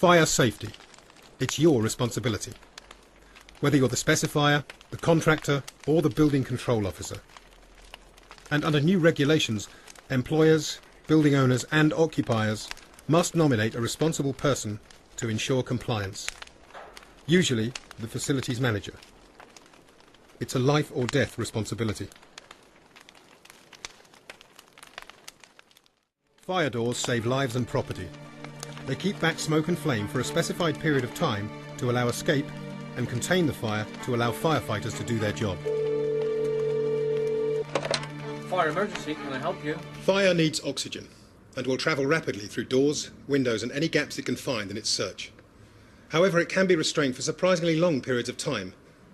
Fire safety. It's your responsibility. Whether you're the specifier, the contractor, or the building control officer. And under new regulations, employers, building owners and occupiers must nominate a responsible person to ensure compliance. Usually the facilities manager. It's a life or death responsibility. Fire doors save lives and property. They keep back smoke and flame for a specified period of time to allow escape and contain the fire to allow firefighters to do their job. Fire emergency, can I help you? Fire needs oxygen and will travel rapidly through doors, windows and any gaps it can find in its search. However, it can be restrained for surprisingly long periods of time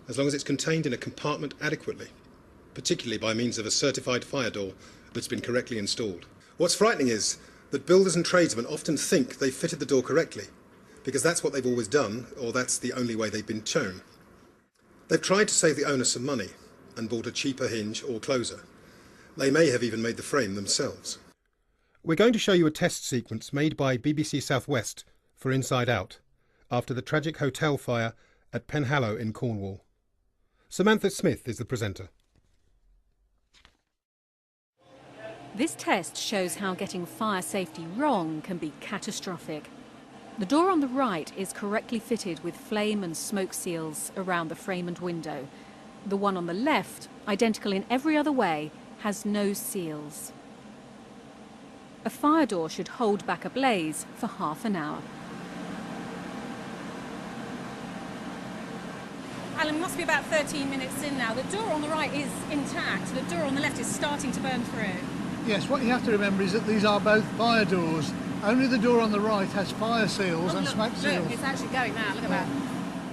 as long as it's contained in a compartment adequately, particularly by means of a certified fire door that's been correctly installed. What's frightening is that builders and tradesmen often think they've fitted the door correctly because that's what they've always done, or that's the only way they've been shown. They've tried to save the owner some money and bought a cheaper hinge or closer. They may have even made the frame themselves. We're going to show you a test sequence made by BBC South West for Inside Out after the tragic hotel fire at Penhallow in Cornwall. Samantha Smith is the presenter. This test shows how getting fire safety wrong can be catastrophic. The door on the right is correctly fitted with flame and smoke seals around the frame and window. The one on the left, identical in every other way, has no seals. A fire door should hold back a blaze for half an hour. Alan, must be about 13 minutes in now. The door on the right is intact. The door on the left is starting to burn through. Yes, what you have to remember is that these are both fire doors. Only the door on the right has fire seals and smoke seals. Look, it's actually going now. Look at that.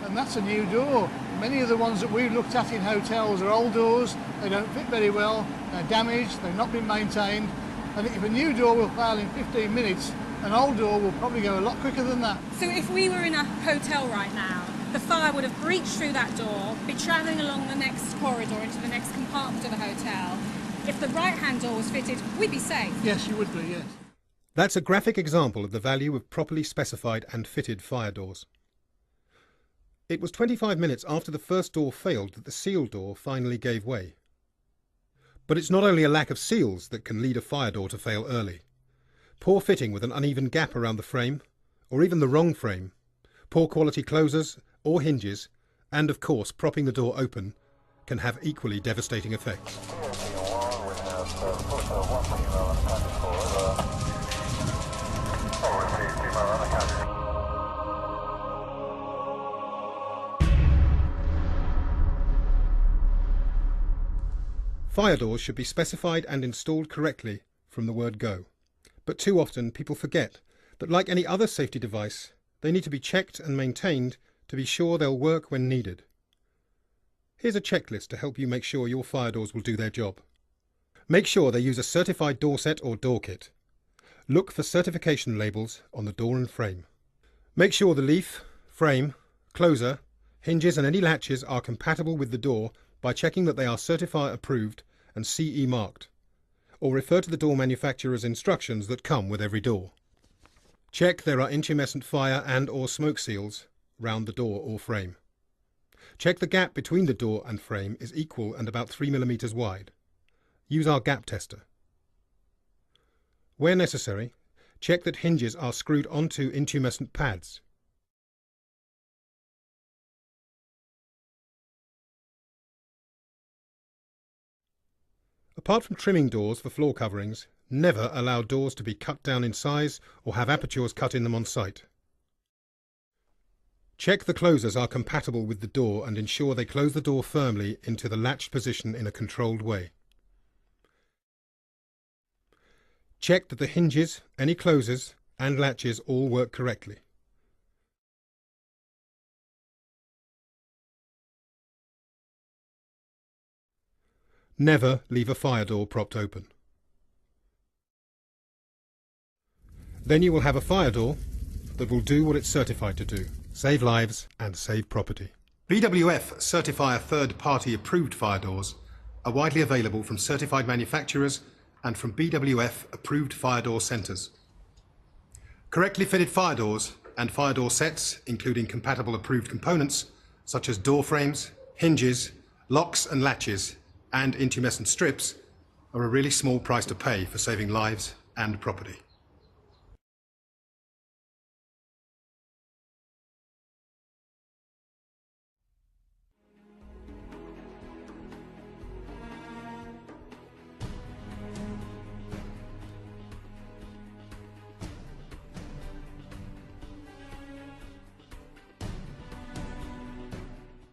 And that's a new door. Many of the ones that we've looked at in hotels are old doors. They don't fit very well. They're damaged. They've not been maintained. And if a new door will fail in 15 minutes, an old door will probably go a lot quicker than that. So if we were in a hotel right now, the fire would have breached through that door, be travelling along the next corridor into the next compartment of the hotel. If the right-hand door was fitted, we'd be safe. Yes, you would be, yes. That's a graphic example of the value of properly specified and fitted fire doors. It was 25 minutes after the first door failed that the seal door finally gave way. But it's not only a lack of seals that can lead a fire door to fail early. Poor fitting with an uneven gap around the frame, or even the wrong frame, poor quality closers or hinges, and of course propping the door open, can have equally devastating effects. Fire doors should be specified and installed correctly from the word go. But too often people forget that, like any other safety device, they need to be checked and maintained to be sure they'll work when needed. Here's a checklist to help you make sure your fire doors will do their job. Make sure they use a certified door set or door kit. Look for certification labels on the door and frame. Make sure the leaf, frame, closer, hinges and any latches are compatible with the door by checking that they are certifier approved and CE marked, or refer to the door manufacturer's instructions that come with every door. Check there are intumescent fire and or smoke seals round the door or frame. Check the gap between the door and frame is equal and about 3 mm wide. Use our gap tester. Where necessary, check that hinges are screwed onto intumescent pads. Apart from trimming doors for floor coverings, never allow doors to be cut down in size or have apertures cut in them on site. Check the closers are compatible with the door and ensure they close the door firmly into the latched position in a controlled way. Check that the hinges, any closers and latches all work correctly. Never leave a fire door propped open. Then you will have a fire door that will do what it's certified to do, save lives and save property. BWF Certifier third-party approved fire doors are widely available from certified manufacturers and from BWF approved fire door centres. Correctly fitted fire doors and fire door sets, including compatible approved components such as door frames, hinges, locks and latches, and intumescent strips, are a really small price to pay for saving lives and property.